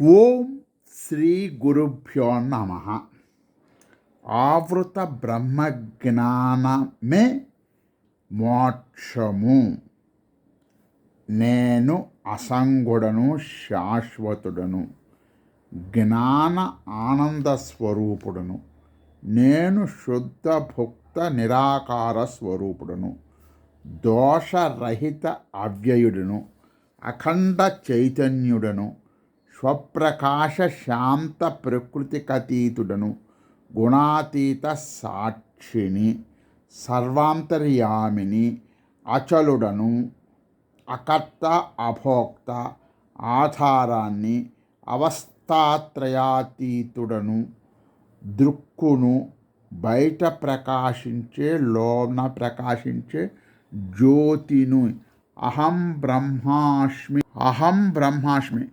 ఓం శ్రీ గురుభ్యో నమ. ఆవృత బ్రహ్మజ్ఞానమే మోక్షము. నేను అసంగుడను, శాశ్వతుడను, జ్ఞాన ఆనంద స్వరూపుడను. నేను శుద్ధ భుక్త నిరాకార స్వరూపుడను, దోషరహిత అవ్యయుడును, అఖండ చైతన్యుడను, స్వప్రకాశ శాంత ప్రకృతికతీతుడను, గుణాతీత సాక్షిని, సర్వాంతర్యామిని, అచలుడను, అకర్త అభోక్త, ఆధారాన్ని, అవస్థాత్రయాతీతుడను, దృక్కును, బయట ప్రకాశించే లోన ప్రకాశించే జ్యోతిను. అహం బ్రహ్మాస్మి